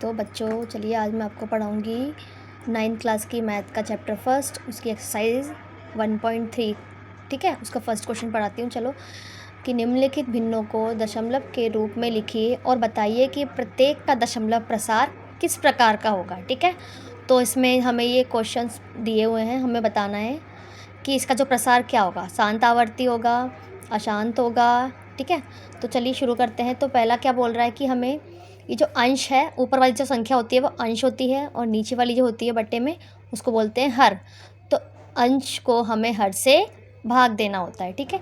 तो बच्चों चलिए आज मैं आपको पढ़ाऊँगी 9th क्लास की मैथ का चैप्टर फर्स्ट, उसकी एक्सरसाइज 1.3। ठीक है, उसका फर्स्ट क्वेश्चन पढ़ाती हूँ। चलो कि निम्नलिखित भिन्नों को दशमलव के रूप में लिखिए और बताइए कि प्रत्येक का दशमलव प्रसार किस प्रकार का होगा। ठीक है, तो इसमें हमें ये क्वेश्चंस दिए हुए हैं, हमें बताना है कि इसका जो प्रसार क्या होगा, शांत आवर्ती होगा, अशांत होगा। ठीक है, तो चलिए शुरू करते हैं। तो पहला क्या बोल रहा है कि हमें ये जो अंश है, ऊपर वाली जो संख्या होती है वो अंश होती है और नीचे वाली जो होती है बट्टे में उसको बोलते हैं हर। तो अंश को हमें हर से भाग देना होता है। ठीक है,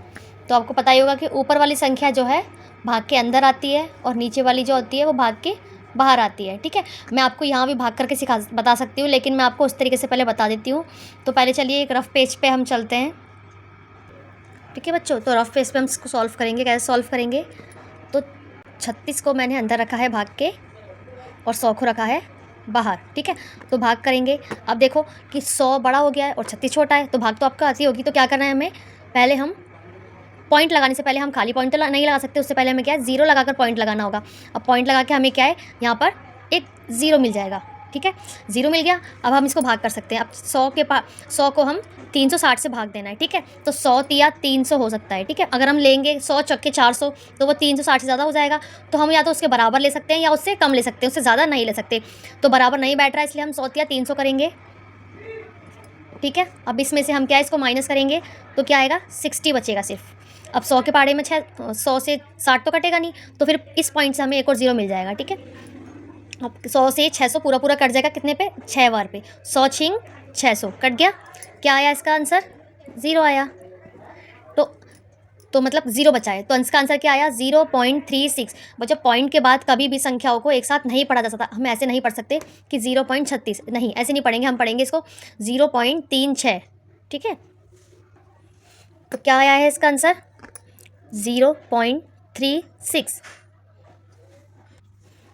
तो आपको पता ही होगा कि ऊपर वाली संख्या जो है भाग के अंदर आती है और नीचे वाली जो होती है वो भाग के बाहर आती है। ठीक है, मैं आपको यहाँ भी भाग करके बता सकती हूँ, लेकिन मैं आपको उस तरीके से पहले बता देती हूँ। तो पहले चलिए एक रफ पेज पे हम चलते हैं। ठीक है बच्चों, तो रफ पेज पे हम इसको सॉल्व करेंगे। कैसे सॉल्व करेंगे, तो 36 को मैंने अंदर रखा है भाग के और 100 को रखा है बाहर। ठीक है, तो भाग करेंगे। अब देखो कि 100 बड़ा हो गया है और 36 छोटा है, तो भाग तो आपका आती होगी। तो क्या करना है हमें, पहले हम पॉइंट लगाने से पहले हम खाली पॉइंट तो नहीं लगा सकते, उससे पहले हमें क्या है ज़ीरो लगाकर पॉइंट लगाना होगा। अब पॉइंट लगा के हमें क्या है यहाँ पर एक ज़ीरो मिल जाएगा। ठीक है, ज़ीरो मिल गया। अब हम इसको भाग कर सकते हैं। अब 100 को हम 360 से भाग देना है। ठीक है, तो 100 तिया 300 हो सकता है। ठीक है, अगर हम लेंगे 100 चक्के 400 तो वो 360 से ज़्यादा हो जाएगा। तो हम या तो उसके बराबर ले सकते हैं या उससे कम ले सकते हैं, उससे ज़्यादा नहीं ले सकते। तो बराबर नहीं बैठ रहा है, इसलिए हम 100 तिया 300 करेंगे। ठीक है, अब इसमें से हम क्या है इसको माइनस करेंगे तो क्या आएगा, 60 बचेगा सिर्फ। अब 100 के पाड़े में 100 से 60 तो कटेगा नहीं, तो फिर इस पॉइंट से हमें एक और ज़ीरो मिल जाएगा। ठीक है, अब 100 से 600 पूरा पूरा कट जाएगा, कितने पे, 6 बार पे। 100 छिंग 600 कट गया। क्या आया इसका आंसर, ज़ीरो आया। तो मतलब ज़ीरो बचा है, तो इसका आंसर क्या आया, 0.36। बच्चों पॉइंट के बाद कभी भी संख्याओं को एक साथ नहीं पढ़ा जा सकता। हम ऐसे नहीं पढ़ सकते कि 0.36, नहीं ऐसे नहीं पढ़ेंगे, हम पढ़ेंगे इसको 0.36। ठीक है, तो क्या आया है इसका आंसर, 0.36।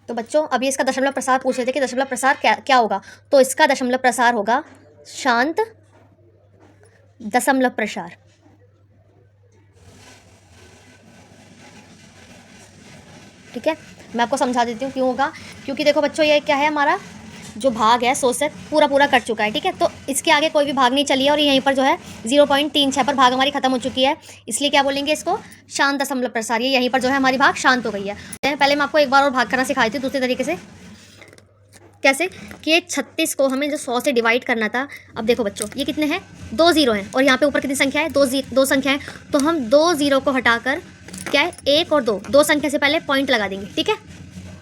तो बच्चों अभी इसका दशमलव प्रसार पूछ रहे थे कि दशमलव प्रसार क्या होगा, तो इसका दशमलव प्रसार होगा शांत दशमलव प्रसार। ठीक है, मैं आपको समझा देती हूँ क्यों होगा। क्योंकि देखो बच्चों ये क्या है, हमारा जो भाग है 100 से पूरा पूरा कट चुका है। ठीक है, तो इसके आगे कोई भी भाग नहीं चली है और यहीं पर जो है 0.36 पर भाग हमारी खत्म हो चुकी है, इसलिए क्या बोलेंगे इसको, शांत दशमलव प्रसार। ये यहीं पर जो है हमारी भाग शांत हो गई है। पहले मैं आपको एक बार और भाग करना सिखाई थी दूसरे तरीके से। कैसे कि 36 को हमें जो 100 से डिवाइड करना था। अब देखो बच्चों ये कितने हैं, 2 ज़ीरो हैं और यहाँ पे ऊपर कितनी संख्या है, दो संख्या है। तो हम 2 ज़ीरो को हटाकर क्या है, 1 और 2 संख्या से पहले पॉइंट लगा देंगे। ठीक है,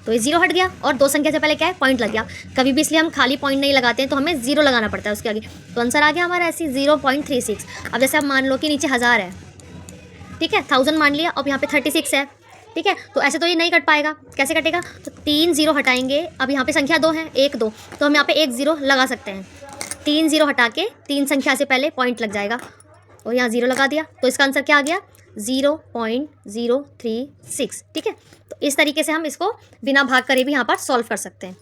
तो ये ज़ीरो हट गया और 2 संख्या से पहले क्या है, पॉइंट लग गया। कभी भी इसलिए हम खाली पॉइंट नहीं लगाते हैं, तो हमें ज़ीरो लगाना पड़ता है उसके आगे। तो आंसर आ गया हमारा ऐसे 0.36। अब जैसे आप मान लो कि नीचे 1000 है, ठीक है, 1000 मान लिया, अब यहाँ पे 36 है। ठीक है, तो ऐसे तो ये नहीं कट पाएगा, कैसे कटेगा, तो 3 ज़ीरो हटाएंगे। अब यहाँ पे संख्या 2 है, 1 2, तो हम यहाँ पे 1 ज़ीरो लगा सकते हैं। 3 ज़ीरो हटा के 3 संख्या से पहले पॉइंट लग जाएगा और यहाँ ज़ीरो लगा दिया, तो इसका आंसर क्या आ गया, 0.036। ठीक है, तो इस तरीके से हम इसको बिना भाग करे भी यहाँ पर सॉल्व कर सकते हैं।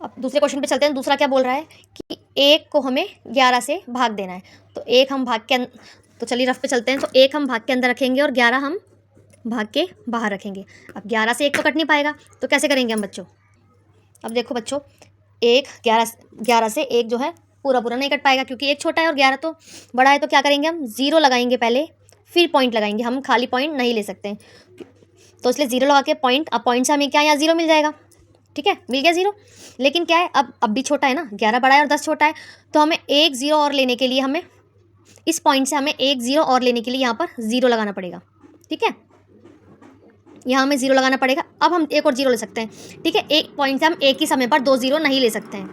अब दूसरे क्वेश्चन पे चलते हैं। दूसरा क्या बोल रहा है कि 1 को हमें 11 से भाग देना है। तो 1 हम भाग के तो चलिए रफ पे चलते हैं। तो 1 हम भाग के अंदर रखेंगे और 11 हम भाग के बाहर रखेंगे। अब 11 से 1 तो कट नहीं पाएगा, तो कैसे करेंगे हम बच्चों। अब देखो बच्चों 11 से 1 जो है पूरा पूरा नहीं कट पाएगा, क्योंकि 1 छोटा है और 11 तो बड़ा है। तो क्या करेंगे, हम ज़ीरो लगाएंगे पहले, फिर पॉइंट लगाएंगे। हम खाली पॉइंट नहीं ले सकते हैं, तो इसलिए ज़ीरो लगा के पॉइंट। अब पॉइंट से हमें क्या, यहाँ ज़ीरो मिल जाएगा। ठीक है, मिल गया ज़ीरो। लेकिन क्या है, अब भी छोटा है ना, 11 बड़ा है और 10 छोटा है, तो हमें 1 ज़ीरो और लेने के लिए हमें इस पॉइंट से हमें 1 ज़ीरो और लेने के लिए यहाँ पर ज़ीरो लगाना पड़ेगा। ठीक है, यहाँ हमें ज़ीरो लगाना पड़ेगा। अब हम एक और ज़ीरो ले सकते हैं। ठीक है, एक पॉइंट से हम एक ही समय पर 2 ज़ीरो नहीं ले सकते हैं।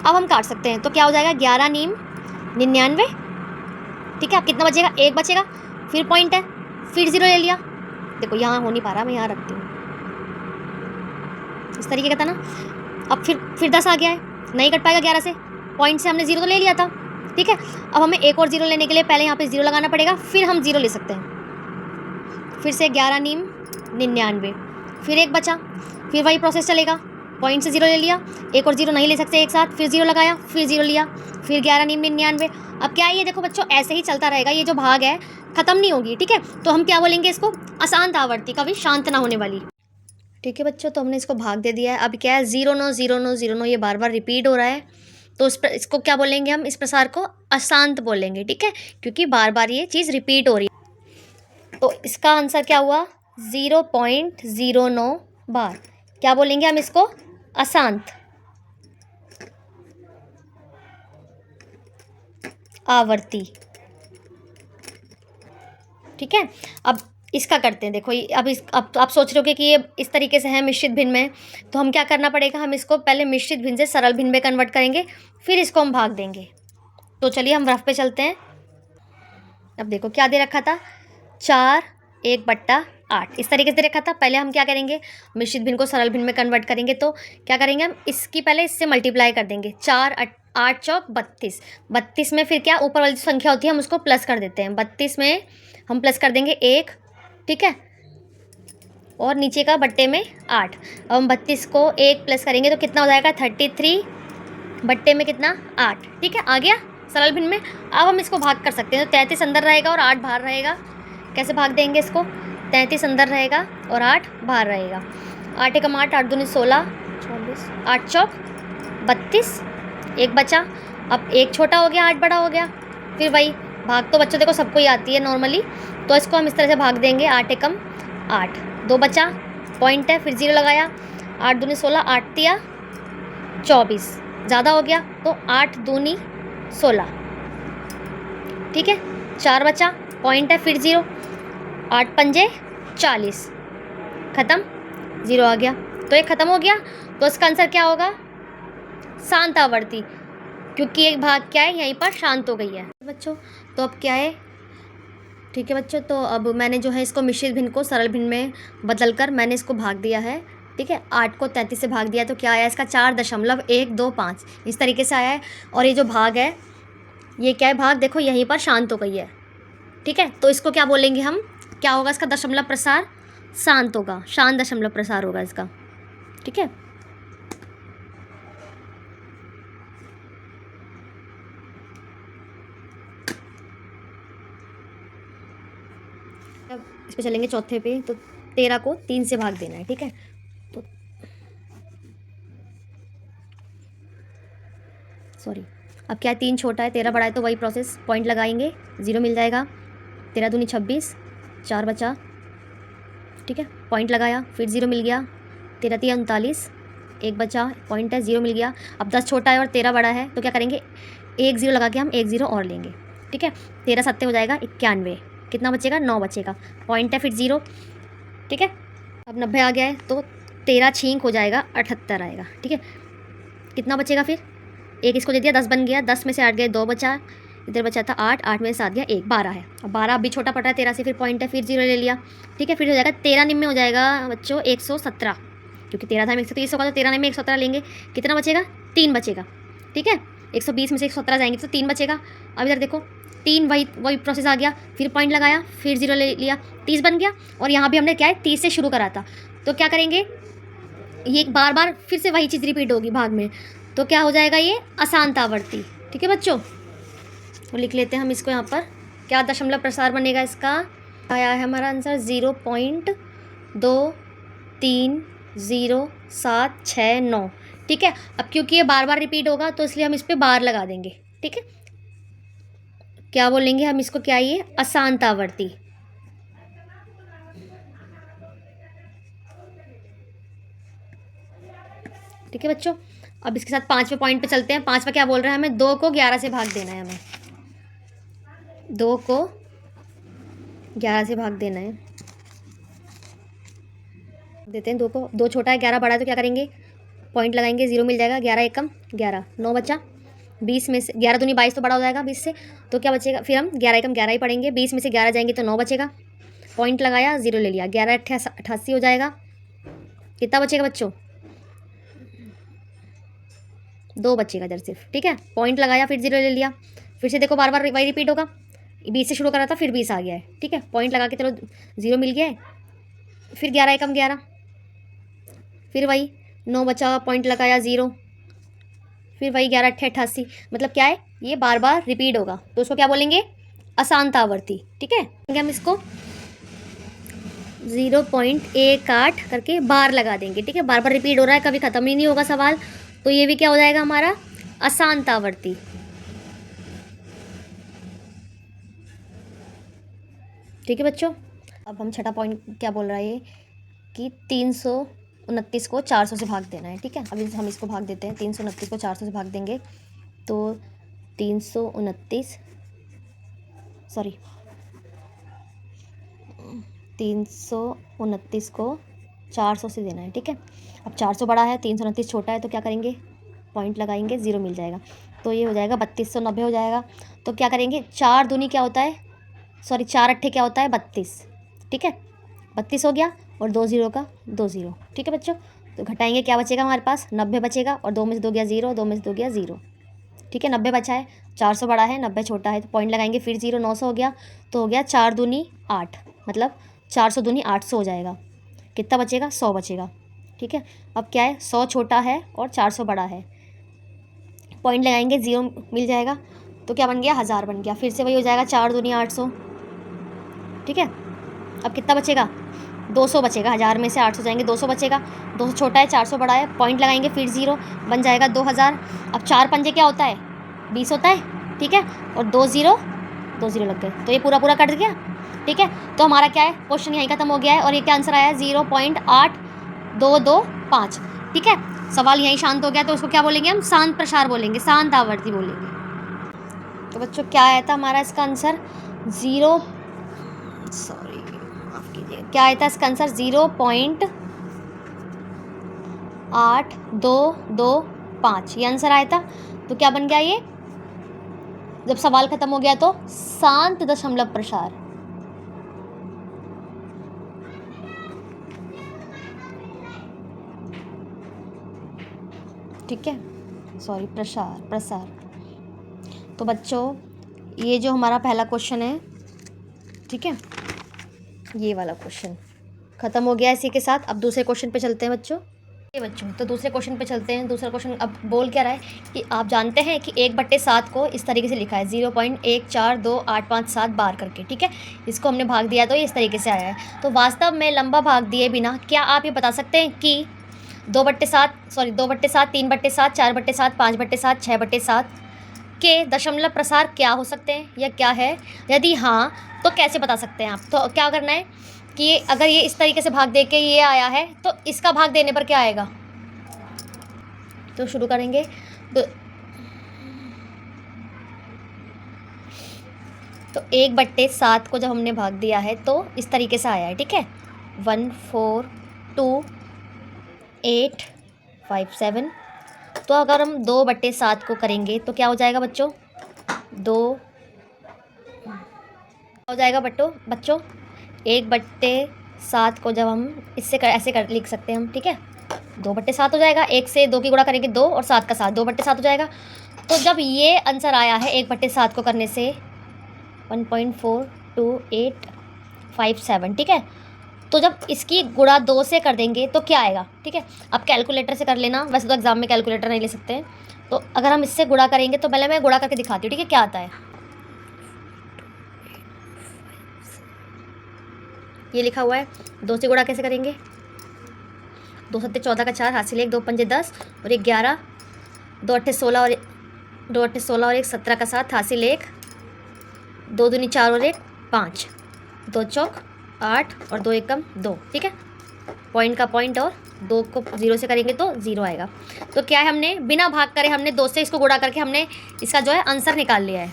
अब हम काट सकते हैं, तो क्या हो जाएगा, 11 नीम 99। ठीक है, अब कितना बचेगा, 1 बचेगा, फिर पॉइंट है, फिर ज़ीरो ले लिया। देखो यहाँ हो नहीं पा रहा, मैं यहाँ रखती हूँ, इस तरीके का था ना। अब फिर 10 आ गया है, नहीं कट पाएगा 11 से, पॉइंट से हमने ज़ीरो तो ले लिया था। ठीक है, अब हमें एक और ज़ीरो लेने के लिए पहले यहाँ पे ज़ीरो लगाना पड़ेगा, फिर हम ज़ीरो ले सकते हैं। फिर से 11 नीम 99, फिर 1 बचा, फिर वही प्रोसेस चलेगा। पॉइंट से ज़ीरो ले लिया, एक और ज़ीरो नहीं ले सकते एक साथ, फिर ज़ीरो लगाया, फिर ज़ीरो लिया, फिर 11 नीम 99। अब क्या है, ये देखो बच्चों ऐसे ही चलता रहेगा, ये जो भाग है ख़त्म नहीं होगी। ठीक है, तो हम क्या बोलेंगे इसको, अशांत आवर्ती, कभी शांत ना होने वाली। ठीक है बच्चों, तो हमने इसको भाग दे दिया है। अब क्या है, 0 9 0 9 0 9 ये बार बार रिपीट हो रहा है, तो इसको क्या बोलेंगे हम, इस प्रसार को अशांत बोलेंगे। ठीक है, क्योंकि बार बार ये चीज़ रिपीट हो रही है। तो इसका आंसर क्या हुआ, 0.09 बार। क्या बोलेंगे हम इसको, अशांत आवर्ती। ठीक है, अब इसका करते हैं। देखो अब आप सोच रहे हो कि ये इस तरीके से है मिश्रित भिन्न में, तो हम क्या करना पड़ेगा, हम इसको पहले मिश्रित भिन्न से सरल भिन्न में कन्वर्ट करेंगे, फिर इसको हम भाग देंगे। तो चलिए हम रफ पे चलते हैं। अब देखो क्या दे रखा था, 4/8 इस तरीके से दे रखा था। पहले हम क्या करेंगे, मिश्रित भिन्न को सरल भिन्न में कन्वर्ट करेंगे। तो क्या करेंगे, हम इसकी पहले इससे मल्टीप्लाई कर देंगे। 4 8 चौक 32, 32 में फिर क्या ऊपर वाली जो संख्या होती है हम उसको प्लस कर देते हैं। 32 में हम प्लस कर देंगे 1, ठीक है, और नीचे का बट्टे में 8। अब हम 32 को 1 प्लस करेंगे तो कितना हो जाएगा, 33 बट्टे में कितना, 8। ठीक है, आ गया सरल भिन्न में। अब हम इसको भाग कर सकते हैं, तो 33 अंदर रहेगा और 8 बाहर रहेगा। कैसे भाग देंगे इसको, 33 अंदर रहेगा और 8 बाहर रहेगा। 8 एकम 8, 8 दूनी 16, 24, 8 चौक 32, 1 बचा। अब 1 छोटा हो गया, 8 बड़ा हो गया। फिर वही भाग तो बच्चों देखो सबको ही आती है नॉर्मली, तो इसको हम इस तरह से भाग देंगे। 8 एकम 8, 2 बचा, पॉइंट है, फिर 0 लगाया। 8 दूनी 16, 8 तिया 24, ज़्यादा हो गया तो 8 दूनी 16। ठीक है, 4 बचा, पॉइंट है, फिर 0, 8 पंजे 40, ख़त्म, 0 आ गया। तो ये ख़त्म हो गया, तो इसका आंसर क्या होगा, शांत आवर्ती, क्योंकि एक भाग क्या है यहीं पर शांत हो गई है बच्चों। तो अब क्या है, ठीक है बच्चों, तो अब मैंने जो है इसको मिश्रित भिन्न को सरल भिन्न में बदलकर मैंने इसको भाग दिया है। ठीक है, 8 को 33 से भाग दिया तो क्या आया, इसका 4.125 इस तरीके से आया है। और ये जो भाग है ये क्या है, भाग देखो यहीं पर शांत हो गई है। ठीक है, तो इसको क्या बोलेंगे हम, क्या होगा इसका दशमलव प्रसार, शांत होगा, शांत दशमलव प्रसार होगा इसका। ठीक है, अब इस पे चलेंगे चौथे पे। तो 13 को 3 से भाग देना है। ठीक है, तो सॉरी, अब क्या है, 3 छोटा है 13 बड़ा है, तो वही प्रोसेस, पॉइंट लगाएंगे, 0 मिल जाएगा। 13 दूनी 26, 4 बचा। ठीक है, पॉइंट लगाया, फिर 0 मिल गया। 13 तिया 39, 1 बचा, पॉइंट है, 0 मिल गया। अब 10 छोटा है और 13 बड़ा है, तो क्या करेंगे, 1 0 लगा के हम 1 0 और लेंगे। ठीक है, 13 7 हो जाएगा 91, कितना बचेगा, 9 बचेगा, पॉइंट है, फिर 0। ठीक है, अब 90 आ गया है, तो 13 छींक हो जाएगा 78 आएगा। ठीक है, कितना बचेगा, फिर 1 इसको दे दिया, 10 बन गया। 10 में से 8 गए, 2 बचा, इधर बचा था 8, 8 में से 7 गया 1, 12 है। अब 12 अभी छोटा पड़ रहा है 13 से, फिर पॉइंट है, फिर 0 ले लिया। ठीक है, फिर हो जाएगा 13 निम में हो जाएगा बच्चों 117, क्योंकि 13 था 130 होगा, तो 13 में 117 लेंगे, कितना बचेगा, 3 बचेगा। ठीक है, 120 में से 117 जाएंगे तो 3 बचेगा। अब इधर देखो 3, वही प्रोसेस आ गया, फिर पॉइंट लगाया, फिर 0 ले लिया, 30 बन गया। और यहाँ भी हमने क्या है 30 से शुरू करा था, तो क्या करेंगे, ये बार बार फिर से वही चीज़ रिपीट होगी भाग में, तो क्या हो जाएगा, ये अशांत आवर्ती। ठीक है बच्चों, तो लिख लेते हैं हम इसको यहाँ पर, क्या दशमलव प्रसार बनेगा इसका, आया है हमारा आंसर 0.230769। ठीक है, अब क्योंकि ये बार बार रिपीट होगा तो इसलिए हम इस पर बार लगा देंगे। ठीक है, क्या बोलेंगे हम इसको, क्या ये अशांत आवर्ती। ठीक है बच्चों, अब इसके साथ 5वें पॉइंट पे चलते हैं। 5वां क्या बोल रहा है, हमें 2 को 11 से भाग देना है, हमें 2 को 11 से भाग देना है। देते हैं 2 को, 2 छोटा है 11 बड़ा है, तो क्या करेंगे, पॉइंट लगाएंगे, 0 मिल जाएगा। 11 एकम 11, 9 बचा। 20 में से 11 दूनी 22 तो बड़ा हो जाएगा 20 से, तो क्या बचेगा, फिर हम 11 एकम 11 ही पढ़ेंगे। 20 में से 11 जाएंगे तो 9 बचेगा, पॉइंट लगाया, 0 ले लिया। 11 88 हो जाएगा, कितना बचेगा बच्चों, 2 बचेगा इधर सिर्फ। ठीक है, पॉइंट लगाया, फिर 0 ले लिया। फिर से देखो बार बार वही रिपीट होगा, 20 से शुरू करा था, फिर 20 आ गया है। ठीक है, पॉइंट लगा के चलो 0 मिल गया है। फिर 11 एकम 11, फिर वही 9 बचा, पॉइंट लगाया, 0, फिर वही 11 88, मतलब क्या है, ये बार बार रिपीट होगा, तो उसको क्या बोलेंगे, अशांत आवर्ती। ठीक है, हम इसको 0.18 करके बार लगा देंगे, ठीक है। बार बार रिपीट हो रहा है, कभी ख़त्म ही नहीं होगा सवाल, तो ये भी क्या हो जाएगा हमारा अशांतावर्ती। ठीक है बच्चों। अब हम छठा पॉइंट क्या बोल रहा है कि 329 को 400 से भाग देना है, ठीक है। अभी हम इसको भाग देते हैं, 329 को 400 से भाग देंगे तो 329 को 400 से देना है, ठीक है। अब 400 बड़ा है, 329 छोटा है, तो क्या करेंगे, पॉइंट लगाएंगे, 0 मिल जाएगा, तो ये हो जाएगा 3290 हो जाएगा। तो क्या करेंगे, 4 दूनी क्या होता है, 4 अट्ठे क्या होता है 32, ठीक है। 32 हो गया और 2 0 का 2 0, ठीक है बच्चों। तो घटाएंगे, क्या बचेगा हमारे पास 90 बचेगा, और 2 में से 2 गया 0, 2 में से 2 गया 0, ठीक है। 90 बचा है, 400 बड़ा है, 90 छोटा है, तो पॉइंट लगाएंगे, फिर 0, 900 हो गया, तो हो गया 4 दूनी 8, मतलब 400 दूनी 800 हो जाएगा। कितना बचेगा, 100 बचेगा, ठीक है। अब क्या है, 100 छोटा है और 400 बड़ा है, पॉइंट लगाएंगे, 0 मिल जाएगा, तो क्या बन गया, 1000 बन गया। फिर से वही हो जाएगा, 4 दूनी 800, ठीक है। अब कितना बचेगा, 200 बचेगा, 1000 में से 800 जाएंगे, 200 बचेगा, 200 छोटा है, 400 बड़ा है, पॉइंट लगाएंगे, फिर 0 बन जाएगा 2000। अब 4 पंजे क्या होता है, 20 होता है, ठीक है, और 2 0 लग गए, तो ये पूरा पूरा कट गया, ठीक है। तो हमारा क्या है, क्वेश्चन यहीं खत्म हो गया है, और ये क्या आंसर आया है, 0.8225, ठीक है। सवाल यहीं शांत हो गया, तो उसको क्या बोलेंगे हम, शांत प्रसार बोलेंगे, शांत आवर्ती बोलेंगे। तो बच्चों क्या आया था हमारा इसका आंसर, क्या आया था इसका आंसर, 0.8225, ये आंसर आया था। तो क्या बन गया ये, जब सवाल खत्म हो गया तो शांत दशमलव प्रसार, ठीक है, प्रसार। तो बच्चों ये जो हमारा पहला क्वेश्चन है, ठीक है, ये वाला क्वेश्चन खत्म हो गया इसी के साथ। अब दूसरे क्वेश्चन पे चलते हैं बच्चों। तो दूसरे क्वेश्चन पे चलते हैं। दूसरा क्वेश्चन अब बोल क्या रहा है कि आप जानते हैं कि 1/7 को इस तरीके से लिखा है, 0.14285 बार करके, ठीक है। इसको हमने भाग दिया तो ये इस तरीके से आया है। तो वास्तव में लंबा भाग दिए बिना क्या आप ये बता सकते हैं कि 2/7, 3/7, 4/7, 5/7, 6/7 के दशमलव प्रसार क्या हो सकते हैं या क्या है? यदि हाँ तो कैसे बता सकते हैं आप? तो क्या करना है कि अगर ये इस तरीके से भाग दे के ये आया है तो इसका भाग देने पर क्या आएगा, तो शुरू करेंगे। तो 1/7 को जब हमने भाग दिया है तो इस तरीके से आया है, ठीक है, 142,857। तो अगर हम 2/7 को करेंगे तो क्या हो जाएगा बच्चों, 2 हो जाएगा बच्चों 1/7 को जब हम इससे ऐसे लिख सकते हैं हम, ठीक है, 2/7 हो जाएगा। 1 से 2 की गुणा करेंगे 2 और 7 का 7, 2/7 हो जाएगा। तो जब ये आंसर आया है 1/7 को करने से 1.42857, ठीक है, तो जब इसकी गुणा 2 से कर देंगे तो क्या आएगा, ठीक है। अब कैलकुलेटर से कर लेना, वैसे तो एग्जाम में कैलकुलेटर नहीं ले सकते हैं। तो अगर हम इससे गुणा करेंगे तो पहले मैं गुणा करके दिखाती हूँ, ठीक है, क्या आता है। ये लिखा हुआ है, 2 से गुणा कैसे करेंगे, 2 7 14 का 4, हासिल 1, 2 पंजे 10 और 1 11, 2 8 16 और 1 17 का 7, हासिल 1, 2 दूनी 4 और 1 5, 2 चौक 8 और 2 एकम 2, ठीक है। पॉइंट का पॉइंट और 2 को 0 से करेंगे तो 0 आएगा। तो क्या है, हमने बिना भाग करे हमने 2 से इसको गुणा करके हमने इसका जो है आंसर निकाल लिया है,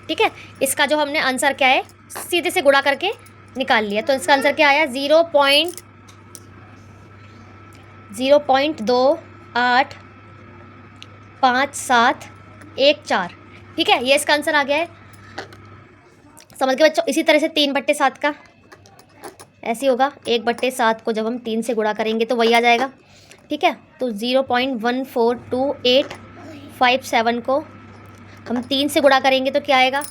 ठीक है। इसका जो हमने आंसर क्या है सीधे से गुणा करके निकाल लिया। तो इसका आंसर क्या आया, 0.0285714, ठीक है, ये इसका आंसर आ गया है। समझ गए बच्चों। इसी तरह से 3/7 का ऐसे होगा, 1/7 को जब हम 3 से गुणा करेंगे तो वही आ जाएगा, ठीक है। तो 0.142857 को हम 3 से गुणा करेंगे तो क्या आएगा,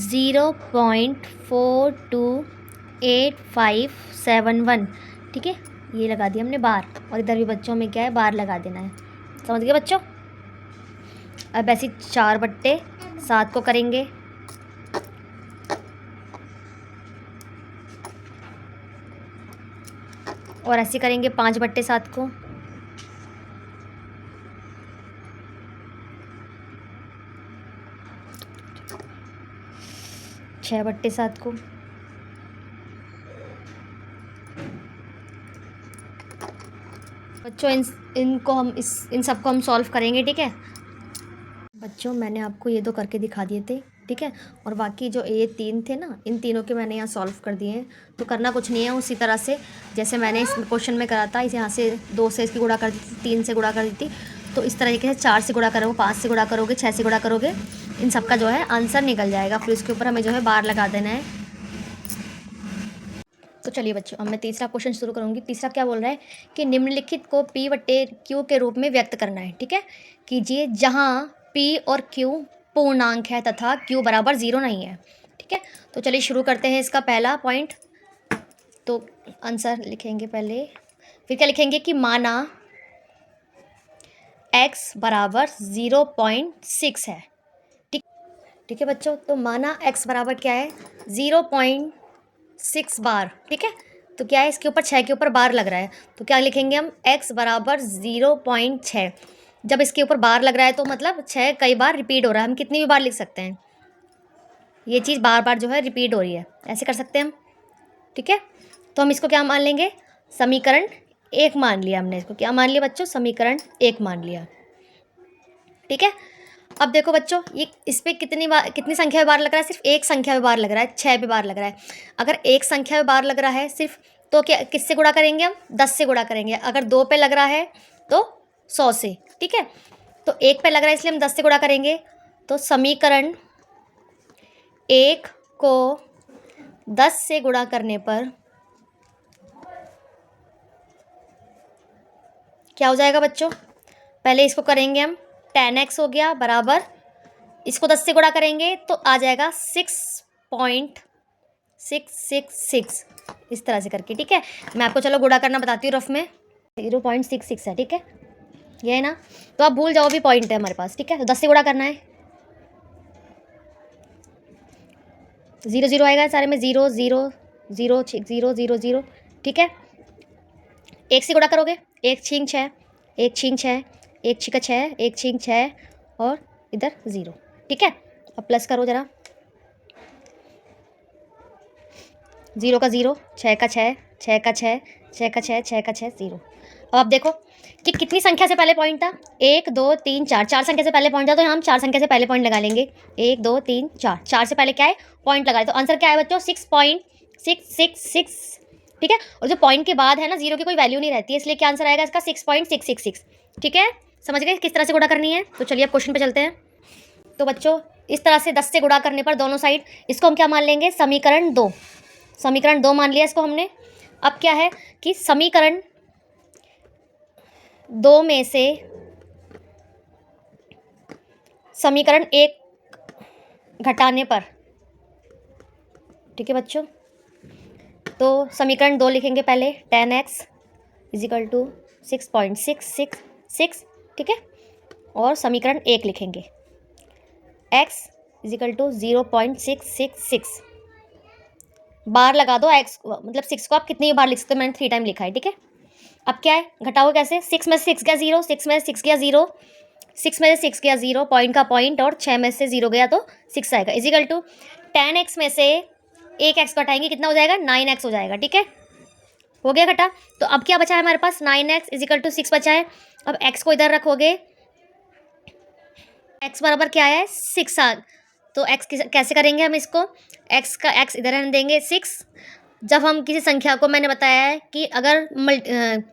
0.428571, ठीक है। ये लगा दिया हमने बार, और इधर भी बच्चों में क्या है, बार लगा देना है। समझ गए बच्चों। अब ऐसे 4/7 को करेंगे और ऐसे करेंगे 5/7 को, छः बट्टे सात को, बच्चों इनको हम इन सबको हम सॉल्व करेंगे, ठीक है बच्चों। मैंने आपको ये दो करके दिखा दिए थे, ठीक है, और बाकी जो ये 3 थे ना, इन तीनों के मैंने यहाँ सॉल्व कर दिए हैं। तो करना कुछ नहीं है, उसी तरह से जैसे मैंने इस क्वेश्चन में करा था, इसे यहाँ से 2 से इसकी गुणा कर दी थी, 3 से गुणा कर दी थी, तो इस तरीके से 4 से गुणा करोगे, 5 से गुणा करोगे, 6 से गुणा करोगे, इन सबका जो है आंसर निकल जाएगा। फिर उसके ऊपर हमें जो है बार लगा देना है। तो चलिए बच्चों, अब मैं तीसरा क्वेश्चन शुरू करूँगी। तीसरा क्या बोल रहा है कि निम्नलिखित को P/Q के रूप में व्यक्त करना है, ठीक है। कीजिए जहाँ P और Q पूर्णांक है तथा Q बराबर 0 नहीं है, ठीक है। तो चलिए शुरू करते हैं इसका पहला पॉइंट। तो आंसर लिखेंगे पहले, फिर क्या लिखेंगे कि माना x बराबर 0.6 है, ठीक है बच्चों। तो माना x बराबर क्या है, 0.6 बार, ठीक है। तो क्या है, इसके ऊपर 6 के ऊपर बार लग रहा है, तो क्या लिखेंगे हम, x बराबर 0.6। जब इसके ऊपर बार लग रहा है तो मतलब 6 कई बार रिपीट हो रहा है, हम कितनी भी बार लिख सकते हैं, ये चीज़ बार बार जो है रिपीट हो रही है, ऐसे कर सकते हैं हम, ठीक है। तो हम इसको क्या मान लेंगे, समीकरण 1 मान लिया हमने। इसको क्या मान लिया बच्चों, समीकरण 1 मान लिया, ठीक है। अब देखो बच्चों, ये इस पर कितनी संख्या में बार लग रहा है, सिर्फ एक संख्या में बार लग रहा है, 6 पे बार लग रहा है। अगर एक संख्या में बार लग रहा है सिर्फ, तो क्या किससे गुणा करेंगे हम, 10 से गुणा करेंगे। अगर 2 पे लग रहा है तो 100 से, ठीक है। तो 1 पे लग रहा है इसलिए हम 10 से गुणा करेंगे। तो समीकरण 1 को 10 से गुणा करने पर क्या हो जाएगा बच्चों, पहले इसको करेंगे हम, 10x हो गया बराबर, इसको 10 से गुणा करेंगे तो आ जाएगा 6.666, इस तरह से करके, ठीक है। मैं आपको चलो गुणा करना बताती हूँ रफ में। 0.66 है, ठीक है, ये है ना। तो आप भूल जाओ, भी पॉइंट है हमारे पास, ठीक है। तो 10 से गुणा करना है, 0 0 आएगा सारे में, 0 0 0 0 0 0, ठीक है। 1 से गुणा करोगे, 1 छींक 6, 1 छींक 6, 1 छिका 6, 1 छींक 6 और इधर 0, ठीक है। अब प्लस करो जरा, 0 का 0, 6 का 6, 6 का 6, 6 का 6, 6 का 6, 0। अब आप देखो कि कितनी संख्या से पहले पॉइंट था, 1 2 3 4, 4 संख्या से पहले पॉइंट था, तो हम 4 संख्या से पहले पॉइंट लगा लेंगे। 1 2 3 4, 4 से पहले क्या है, पॉइंट लगाए, तो आंसर क्या है बच्चों, 6.666, ठीक है। और जो पॉइंट के बाद है ना, 0 की कोई वैल्यू नहीं रहती है, इसलिए क्या आंसर आएगा इसका, 6.666, ठीक है। समझ गए किस तरह से गुणा करनी है। तो चलिए अब क्वेश्चन पे चलते हैं। तो बच्चों इस तरह से 10 से गुणा करने पर दोनों साइड, इसको हम क्या मान लेंगे, समीकरण 2, समीकरण 2 मान लिया इसको हमने। अब क्या है कि समीकरण 2 में से समीकरण 1 घटाने पर, ठीक है बच्चों। तो समीकरण 2 लिखेंगे पहले, 10x इजिकल टू 6.666, ठीक है। और समीकरण 1 लिखेंगे, x इजिकल टू 0.666, बार लगा दो, x मतलब 6 को आप कितनी बार लिख सकते हो, मैंने 3 टाइम लिखा है, ठीक है। अब क्या है, घटाओगे कैसे, 6 में से 6 गया 0, 6 में से 6 गया 0, 6 में से 6 गया 0, पॉइंट का पॉइंट, और 6 में से 0 गया तो 6 आएगा, इजिकल टू 10x में से 1x घटाएंगे, कितना हो जाएगा, 9x हो जाएगा, ठीक है। हो गया घटा। तो अब क्या बचा है हमारे पास, 9x इजिकल टू 6 बचा है। अब x को इधर रखोगे, x बराबर क्या है, 6 आ, तो x कैसे करेंगे हम इसको, x का x इधर रहने देंगे 6। जब हम किसी संख्या को, मैंने बताया है कि अगर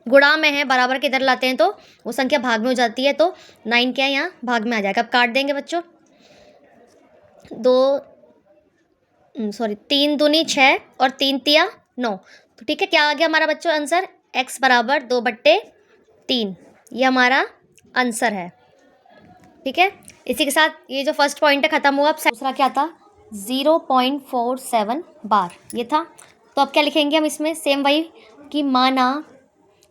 गुणा में है, बराबर के इधर लाते हैं तो वो संख्या भाग में हो जाती है, तो 9 क्या है यहाँ भाग में आ जाएगा। अब काट देंगे बच्चों, 3 दूनी 6 और 3 तिया 9, तो ठीक है। क्या आ गया हमारा बच्चों आंसर, x बराबर 2/3, ये हमारा आंसर है, ठीक है। इसी के साथ ये जो फर्स्ट पॉइंट है ख़त्म हुआ। अब दूसरा क्या था, 0.47 बार, ये था। तो अब क्या लिखेंगे हम इसमें, सेम वही कि माना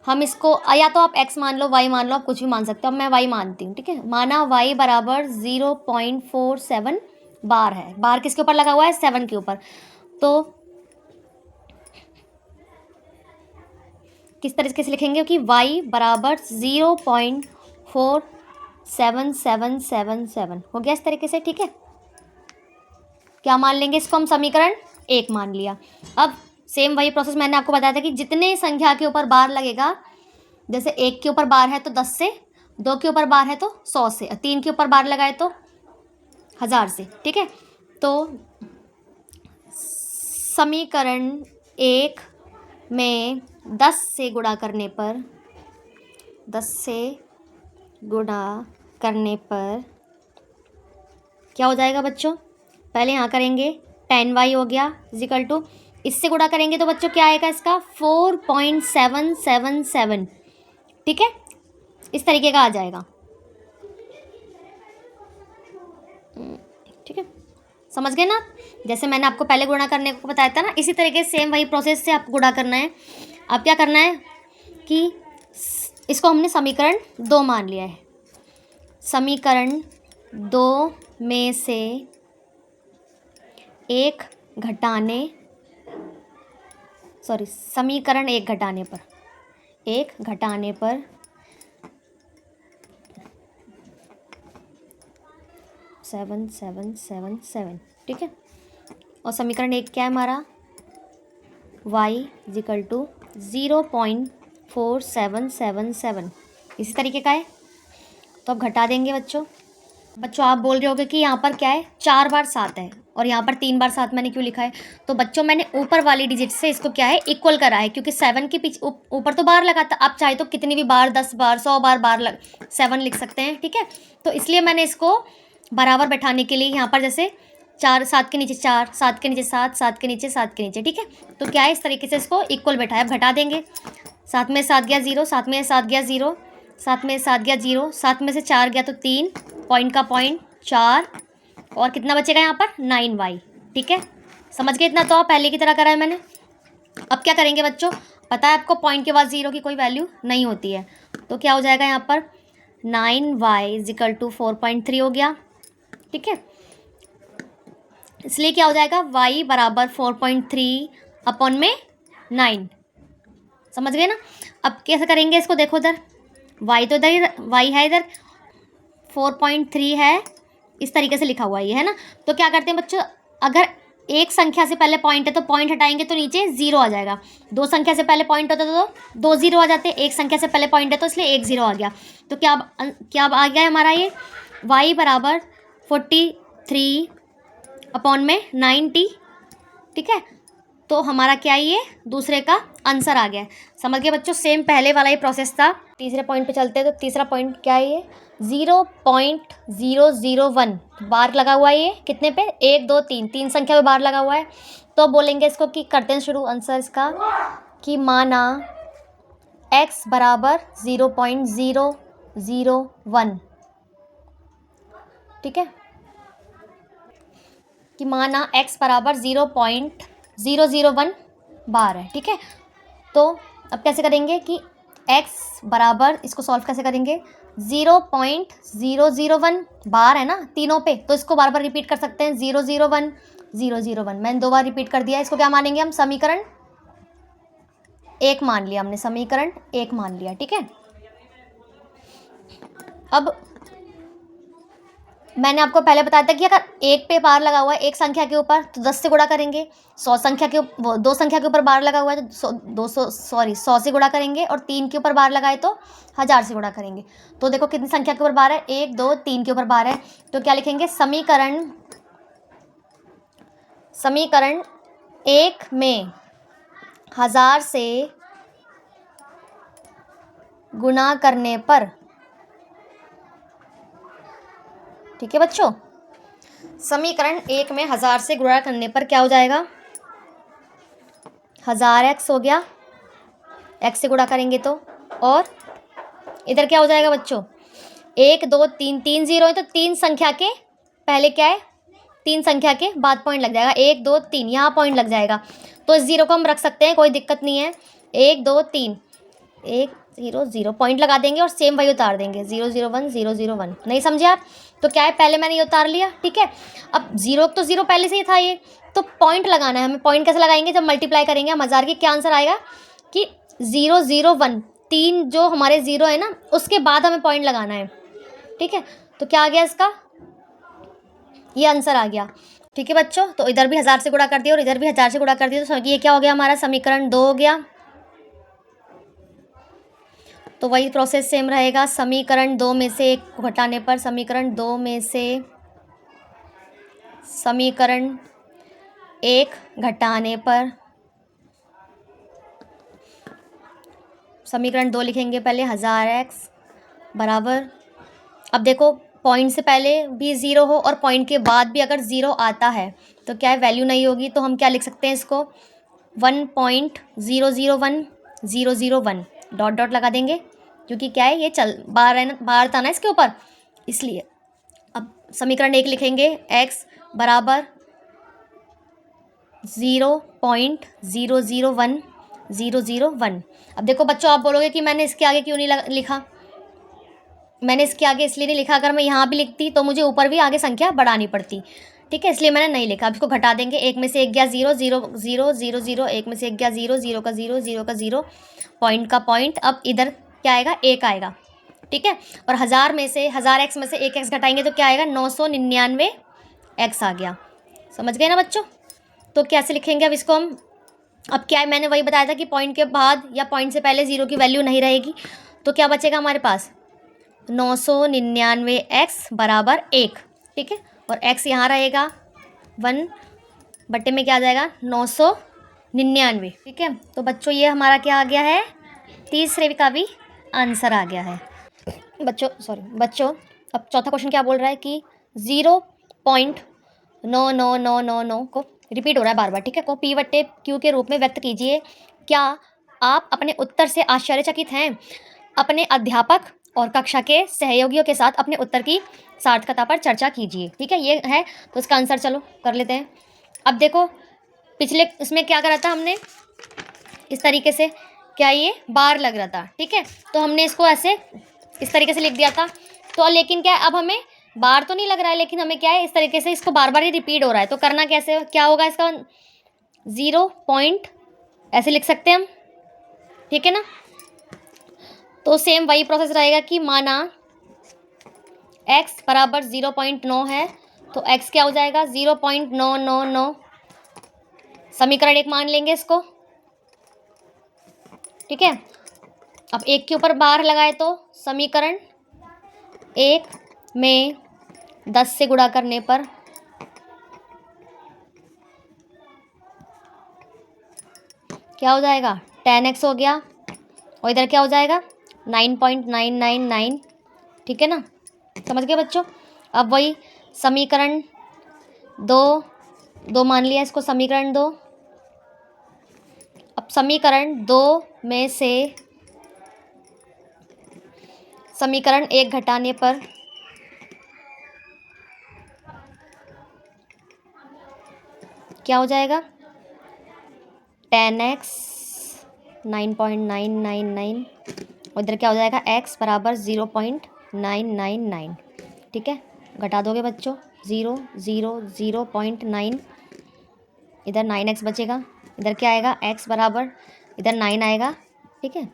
हम इसको, या तो आप x मान लो, y मान लो, आप कुछ भी मान सकते हो, अब मैं y मानती हूँ, ठीक है। माना y बराबर 0.47 बार है, बार किसके ऊपर लगा हुआ है, 7 के ऊपर। तो किस तरीके से लिखेंगे कि y बराबर 0.4777 हो गया इस तरीके से, ठीक है। क्या मान लेंगे इसको हम, समीकरण 1 मान लिया। अब सेम वही प्रोसेस मैंने आपको बताया था कि जितने संख्या के ऊपर बार लगेगा, जैसे 1 के ऊपर बार है तो 10 से, 2 के ऊपर बार है तो 100 से, 3 के ऊपर बार लगाए तो 1000 से, ठीक है। तो समीकरण 1 में 10 से गुणा करने पर, 10 से गुणा करने पर क्या हो जाएगा बच्चों, पहले यहाँ करेंगे 10y हो गया इजिकल टू, इससे गुणा करेंगे तो बच्चों क्या आएगा इसका 4.777, ठीक है, इस तरीके का आ जाएगा, ठीक है। समझ गए ना, जैसे मैंने आपको पहले गुणा करने को बताया था ना, इसी तरीके से सेम वही प्रोसेस से आपको गुणा करना है। अब क्या करना है कि इसको हमने समीकरण 2 मान लिया है, समीकरण 2 में से समीकरण 1 घटाने पर 7777, ठीक है। और समीकरण 1 क्या है हमारा, y इजिकल टू 0.4777, इसी तरीके का है। तो अब घटा देंगे बच्चों। आप बोल रहे होगे कि यहाँ पर क्या है, 4 बार 7 है और यहाँ पर 3 बार 7 मैंने क्यों लिखा है। तो बच्चों मैंने ऊपर वाली डिजिट से इसको क्या है, इक्वल करा है, क्योंकि 7 के पीछे ऊपर तो बार लगा था, आप चाहे तो कितनी भी बार, 10 बार, 100 बार 7 लिख सकते हैं, ठीक है। तो इसलिए मैंने इसको बराबर बैठाने के लिए यहाँ पर जैसे 4, 7 के नीचे 4, 7 के नीचे 7, 7 के नीचे 7 के नीचे, ठीक है। तो क्या है, इस तरीके से इसको इक्वल बैठाया। अब घटा देंगे, 7 में 7 गया 0, 7 में 7 गया 0, 7 में 7 गया 0, 7 में से 4 गया तो 3, पॉइंट का पॉइंट 4, और कितना बचेगा यहाँ पर 9y, ठीक है। समझ गए इतना, तो पहले की तरह करा है मैंने। अब क्या करेंगे बच्चों, पता है आपको पॉइंट के बाद 0 की कोई वैल्यू नहीं होती है, तो क्या हो जाएगा यहाँ पर 9y इजिकल टू 4.3 हो गया, ठीक है। इसलिए क्या हो जाएगा, y बराबर 4.3 अपॉन में 9, समझ गए ना। अब कैसे करेंगे इसको, देखो इधर y तो इधर y है, इधर 4.3 है, इस तरीके से लिखा हुआ है ये, है ना। तो क्या करते हैं बच्चों, अगर एक संख्या से पहले पॉइंट है तो पॉइंट हटाएंगे तो नीचे 0 आ जाएगा, 2 संख्या से पहले पॉइंट होता तो 2 0 आ जाते, एक संख्या से पहले पॉइंट है तो इसलिए 1 0 आ गया। तो क्या अब आ गया हमारा ये y बराबर 43 अपॉन में 90, ठीक है। तो हमारा क्या है, ये दूसरे का आंसर आ गया है। समझ गए बच्चों, सेम पहले वाला ही प्रोसेस था। तीसरे पॉइंट पे चलते हैं। तो तीसरा पॉइंट क्या है, ये 0.001 बार लगा हुआ है। ये कितने पे, 1 2 3 3 संख्या पे बार लगा हुआ है। तो बोलेंगे इसको कि करते हैं शुरू आंसर इसका, कि माना x बराबर 0.001, ठीक है, कि माना x बराबर 0.001 बार है, ठीक है। तो अब कैसे करेंगे कि x बराबर, इसको सॉल्व कैसे करेंगे, 0.001 बार है ना तीनों पे, तो इसको बार बार रिपीट कर सकते हैं, 001 001, मैंने 2 बार रिपीट कर दिया। इसको क्या मानेंगे हम, समीकरण 1 मान लिया हमने, समीकरण 1 मान लिया, ठीक है। अब मैंने आपको पहले बताया था कि अगर 1 पे बार लगा हुआ है एक संख्या के ऊपर तो 10 से गुणा करेंगे, 100 संख्या के 2 संख्या के ऊपर बार लगा हुआ है तो 100 से गुणा करेंगे, और 3 के ऊपर बार लगाए तो 1000 से गुणा करेंगे। तो देखो कितनी संख्या के ऊपर बार है, 1 2 3 के ऊपर बार है। तो क्या लिखेंगे, समीकरण 1 में 1000 से गुणा करने पर, ठीक है बच्चों, समीकरण 1 में 1000 से गुणा करने पर क्या हो जाएगा, 1000x हो गया, x से गुणा करेंगे तो, और इधर क्या हो जाएगा बच्चों, 1 2 3 3 0 है तो 3 संख्या के पहले क्या है, 3 संख्या के बाद पॉइंट लग जाएगा, 1 2 3 यहाँ पॉइंट लग जाएगा। तो इस 0 को हम रख सकते हैं, कोई दिक्कत नहीं है, 1 2 3 1 0 0 पॉइंट लगा देंगे और सेम वही उतार देंगे, 001 001। नहीं समझे आप, तो क्या है, पहले मैंने ये उतार लिया, ठीक है। अब 0 तो 0 पहले से ही था, ये तो पॉइंट लगाना है हमें। पॉइंट कैसे लगाएंगे, जब मल्टीप्लाई करेंगे हम 1000 की, क्या आंसर आएगा कि 0 0 1, 3 जो हमारे 0 है ना उसके बाद हमें पॉइंट लगाना है, ठीक है। तो क्या आ गया इसका, ये आंसर आ गया, ठीक है बच्चों। तो इधर भी 1000 से गुणा कर दिया और इधर भी 1000 से गुणा कर दिया, तो ये क्या हो गया हमारा समीकरण 2 हो गया। तो वही प्रोसेस सेम रहेगा, समीकरण 2 में से 1 को घटाने पर, समीकरण 2 में से समीकरण 1 घटाने पर, समीकरण 2 लिखेंगे पहले 1000x बराबर, अब देखो पॉइंट से पहले भी 0 हो और पॉइंट के बाद भी अगर 0 आता है तो क्या है, वैल्यू नहीं होगी, तो हम क्या लिख सकते हैं इसको 1.001 डॉट डॉट लगा देंगे, क्योंकि क्या है ये चल बार है ना, बार था ना इसके ऊपर, इसलिए। अब समीकरण 1 लिखेंगे x बराबर 0.001001। अब देखो बच्चों, आप बोलोगे कि मैंने इसके आगे क्यों नहीं लिखा, मैंने इसके आगे इसलिए नहीं लिखा, अगर मैं यहाँ भी लिखती तो मुझे ऊपर भी आगे संख्या बढ़ानी पड़ती, ठीक है, इसलिए मैंने नहीं लिखा। अब इसको घटा देंगे, 1 में से 1 गया 0 0 0 0 0, 1 में से 1 गया 0 0 का 0 0 का 0, पॉइंट का पॉइंट, अब इधर क्या आएगा 1 आएगा, ठीक है। और 1000x में से 1x घटाएंगे तो क्या आएगा 999x आ गया, समझ गए ना बच्चों। तो कैसे लिखेंगे अब इसको हम, अब क्या है मैंने वही बताया था कि पॉइंट के बाद या पॉइंट से पहले 0 की वैल्यू नहीं रहेगी, तो क्या बचेगा हमारे पास 999x बराबर 1, ठीक है। और x यहाँ रहेगा 1 बट्टे में क्या आ जाएगा 999, ठीक है। तो बच्चों ये हमारा क्या आ गया है, तीसरे का भी आंसर आ गया है बच्चों। अब चौथा क्वेश्चन क्या बोल रहा है कि 0.99999 को रिपीट हो रहा है बार बार, ठीक है, को p बट्टे q के रूप में व्यक्त कीजिए। क्या आप अपने उत्तर से आश्चर्यचकित हैं? अपने अध्यापक और कक्षा के सहयोगियों के साथ अपने उत्तर की सार्थकता पर चर्चा कीजिए, ठीक है, ये है। तो इसका आंसर चलो कर लेते हैं। अब देखो पिछले इसमें क्या करा था हमने, इस तरीके से, क्या ये बार लग रहा था, ठीक है, तो हमने इसको ऐसे इस तरीके से लिख दिया था। तो लेकिन क्या है, अब हमें बार तो नहीं लग रहा है, लेकिन हमें क्या है इस तरीके से इसको बार बार ही रिपीट हो रहा है, तो करना कैसे, क्या होगा इसका 0 पॉइंट ऐसे लिख सकते हैं हम, ठीक है ना। तो सेम वही प्रोसेस रहेगा कि माना x बराबर 0.9 है, तो x क्या हो जाएगा 0.999, समीकरण 1 मान लेंगे इसको, ठीक है। अब 1 के ऊपर बार लगाए तो समीकरण 1 में 10 से गुणा करने पर क्या हो जाएगा 10x हो गया, और इधर क्या हो जाएगा 9.999, ठीक है ना, समझ गए बच्चों। अब वही समीकरण 2 मान लिया इसको, समीकरण 2। अब समीकरण 2 में से समीकरण 1 घटाने पर क्या हो जाएगा 10x 9.999, और इधर क्या हो जाएगा x बराबर 0.999, ठीक है। घटा दोगे बच्चों 0 0 0.9, इधर 9x बचेगा, इधर क्या आएगा x बराबर, इधर 9 आएगा, ठीक है,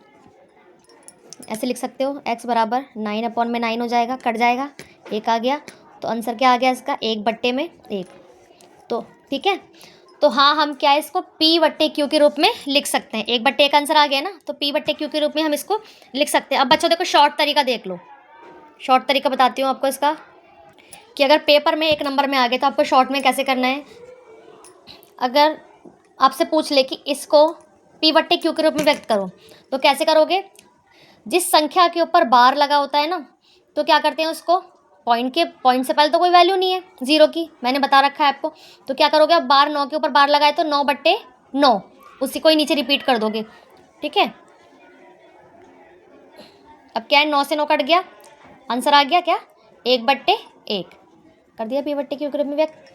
ऐसे लिख सकते हो x बराबर 9/9 हो जाएगा, कट जाएगा, 1 आ गया, तो आंसर क्या आ गया इसका 1 बट्टे में 1, तो ठीक है। तो हाँ, हम क्या है इसको p बट्टे q के रूप में लिख सकते हैं, 1 बट्टे 1 आंसर आ गया ना, तो p बट्टे q के रूप में हम इसको लिख सकते हैं। अब बच्चों देखो शॉर्ट तरीका देख लो, शॉर्ट तरीका बताती हूँ आपको इसका, कि अगर पेपर में 1 नंबर में आ गया तो आपको शॉर्ट में कैसे करना है। अगर आपसे पूछ ले कि इसको p बट्टे q के रूप में व्यक्त करो, तो कैसे करोगे, जिस संख्या के ऊपर बार लगा होता है ना, तो क्या करते हैं उसको पॉइंट से पहले तो कोई वैल्यू नहीं है 0 की, मैंने बता रखा है आपको, तो क्या करोगे, अब बार 9 के ऊपर बार लगाए तो 9/9 उसी को ही नीचे रिपीट कर दोगे, ठीक है। अब क्या है 9 से 9 कट गया, आंसर आ गया क्या 1/1 कर दिया p बट्टे q के रूप में व्यक्त,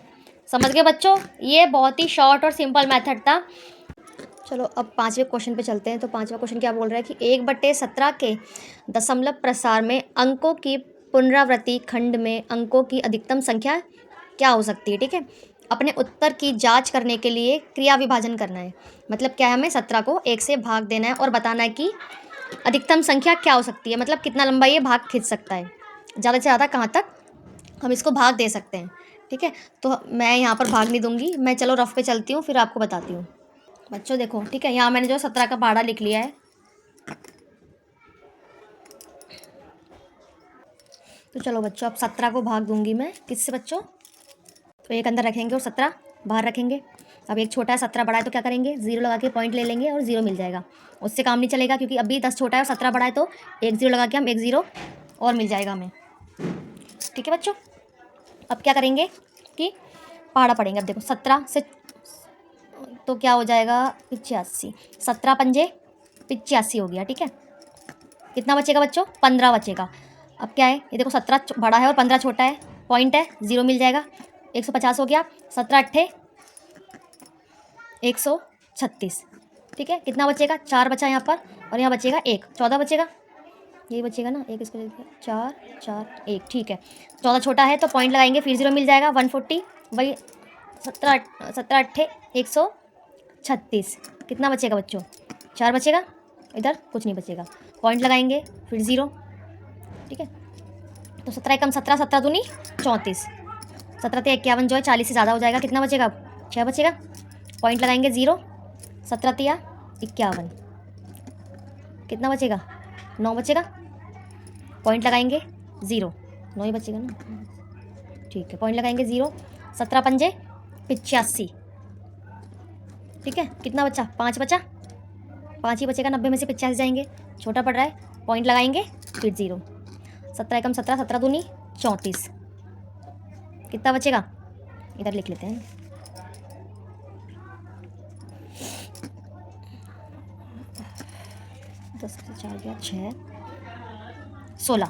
समझ गए बच्चों। ये बहुत ही शॉर्ट और सिंपल मेथड था। चलो अब 5वें क्वेश्चन पे चलते हैं। तो 5वां क्वेश्चन क्या बोल रहा है कि 1/17 के दशमलव प्रसार में अंकों की पुनरावृत्ति खंड में अंकों की अधिकतम संख्या क्या हो सकती है, ठीक है। अपने उत्तर की जांच करने के लिए क्रिया विभाजन करना है। मतलब क्या है, हमें 17 को 1 से भाग देना है और बताना है कि अधिकतम संख्या क्या हो सकती है, मतलब कितना लंबा ये भाग खींच सकता है, ज़्यादा से ज़्यादा कहाँ तक हम इसको भाग दे सकते हैं। ठीक है, तो मैं यहाँ पर भाग नहीं दूंगी, मैं चलो रफ पे चलती हूँ, फिर आपको बताती हूँ। बच्चों देखो, ठीक है, यहाँ मैंने जो 17 का पहाड़ा लिख लिया है। तो चलो बच्चों, अब 17 को भाग दूंगी मैं किससे बच्चों, तो एक अंदर रखेंगे और 17 बाहर रखेंगे। अब एक छोटा है 17 बड़ा है, तो क्या करेंगे, 0 लगा के पॉइंट ले लेंगे और 0 मिल जाएगा। उससे काम नहीं चलेगा क्योंकि अभी 10 छोटा है और 17 बड़ा है, तो एक 0 लगा के हम एक 0 और मिल जाएगा हमें। ठीक है बच्चों, अब क्या करेंगे कि पहाड़ा पढ़ेंगे। अब देखो 17 से तो क्या हो जाएगा 85, 17 पंजे 85 हो गया। ठीक है, कितना बचेगा बच्चों, 15 बचेगा। अब क्या है, ये देखो 17 बड़ा है और 15 छोटा है, पॉइंट है, 0 मिल जाएगा, 150 हो गया। 17 अट्ठे 136। ठीक है, कितना बचेगा, 4 बचा यहाँ पर और यहाँ बचेगा 1, 14 बचेगा, यही बचेगा ना, एक इसको 4 4 1। ठीक है, 14 छोटा है तो पॉइंट लगाएंगे, फिर 0 मिल जाएगा, 140, वही 17 अट्ठे 136। कितना बचेगा बच्चों, 4 बचेगा, इधर कुछ नहीं बचेगा, पॉइंट लगाएंगे, फिर 0। ठीक है, तो 17 एकम 17, 17 दूनी 34, 17 ते 51 जो है 40 से ज़्यादा हो जाएगा। कितना बचेगा, 6 बचेगा, पॉइंट लगाएंगे 0, 17 तिया 51, कितना बचेगा, 9 बचेगा, पॉइंट लगाएंगे 0, 9 ही बचेगा ना। ठीक है, पॉइंट लगाएंगे 0, 17 पंजे 85। ठीक है, कितना बचा, 5 बचा, 5 ही बचेगा, 90 में से 85 जाएंगे, छोटा पड़ रहा है, पॉइंट लगाएंगे फिर 0, 17 एकम 17, 17 दूनी 34, कितना बचेगा, इधर लिख लेते हैं, 10 से 4 गया 6, 16।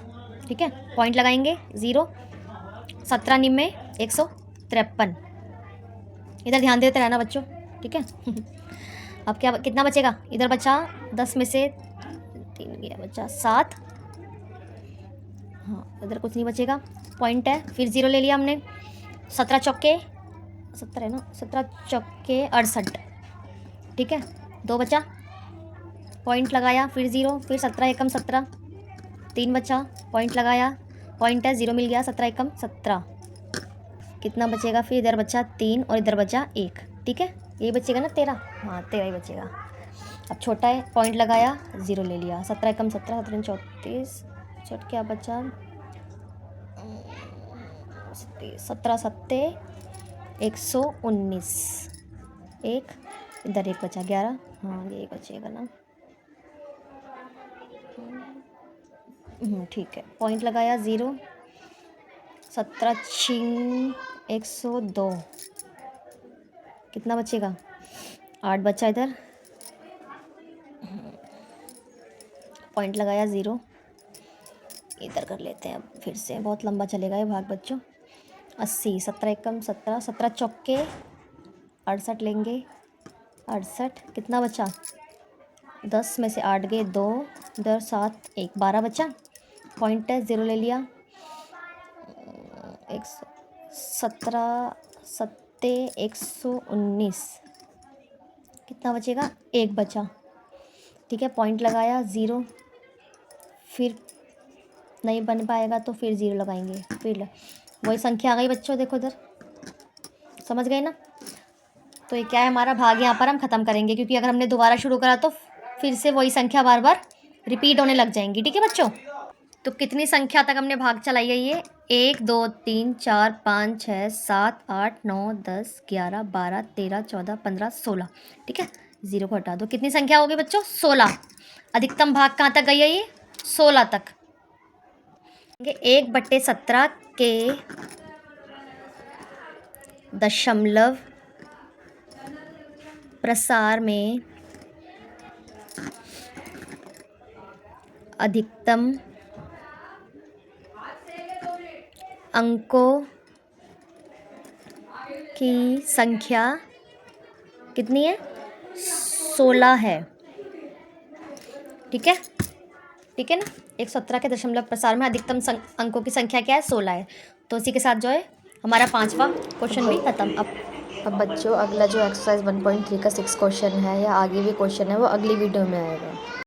ठीक है, पॉइंट लगाएंगे 0, 17 निम्मे 153, इधर ध्यान देते रहना बच्चों। ठीक है अब क्या कितना बचेगा, इधर बचा 10 में से 3 गया, बचा 7, हाँ इधर कुछ नहीं बचेगा, पॉइंट है, फिर 0 ले लिया हमने। 17 चौके 70 है ना, 17 चौके 68। ठीक है, 2 बचा, पॉइंट लगाया, फिर 0, फिर 17 एकम 17, 3 बचा, पॉइंट लगाया, पॉइंट है, 0 मिल गया, 17 एकम 17, कितना बचेगा, फिर इधर बचा 3 और इधर बचा 1। ठीक है, यही बचेगा ना 13, हाँ 13 ही बचेगा। अब छोटा है, पॉइंट लगाया, 0 ले लिया, 17 एकम 17, 17 34, छोट क्या बचा 17 सत्ते 119, एक इधर 1 बचा 11, हाँ यही बचेगा ना। ठीक है, पॉइंट लगाया 0, 17 छिंग 102, कितना बचेगा, 8 बचा, इधर पॉइंट लगाया 0, इधर कर लेते हैं अब फिर से, बहुत लंबा चलेगा ये भाग बच्चों। 80, 17 एकम 17, 17 चौके 68 लेंगे, 68, कितना बचा, 10 में से 8 गए 2, इधर 7 1, 12 बचा, पॉइंट है, 0 ले लिया, 17 सत्ते 119, कितना बचेगा, 1 बचा। ठीक है, पॉइंट लगाया 0, फिर नहीं बन पाएगा तो फिर 0 लगाएंगे, फिर वही संख्या आ गई बच्चों, देखो इधर, समझ गए ना। तो ये क्या है, हमारा भाग यहाँ पर हम ख़त्म करेंगे, क्योंकि अगर हमने दोबारा शुरू करा तो फिर से वही संख्या बार बार रिपीट होने लग जाएंगी। ठीक है बच्चों, तो कितनी संख्या तक हमने भाग चलाई है, ये 1 2 3 4 5 6 7 8 9 10 11 12 13 14 15 16। ठीक है, 0 को हटा दो, कितनी संख्या होगी बच्चों, 16। अधिकतम भाग कहाँ तक गई है, ये 16 तक। 1/17 के दशमलव प्रसार में अधिकतम अंकों की संख्या कितनी है, 16 है। ठीक है, ठीक है ना, 117 के दशमलव प्रसार में अधिकतम अंकों की संख्या क्या है, 16 है। तो इसी के साथ जो है हमारा 5वां क्वेश्चन भी खत्म। अब अब बच्चों अगला जो एक्सरसाइज 1.3 का 6 क्वेश्चन है या आगे भी क्वेश्चन है वो अगली वीडियो में आएगा।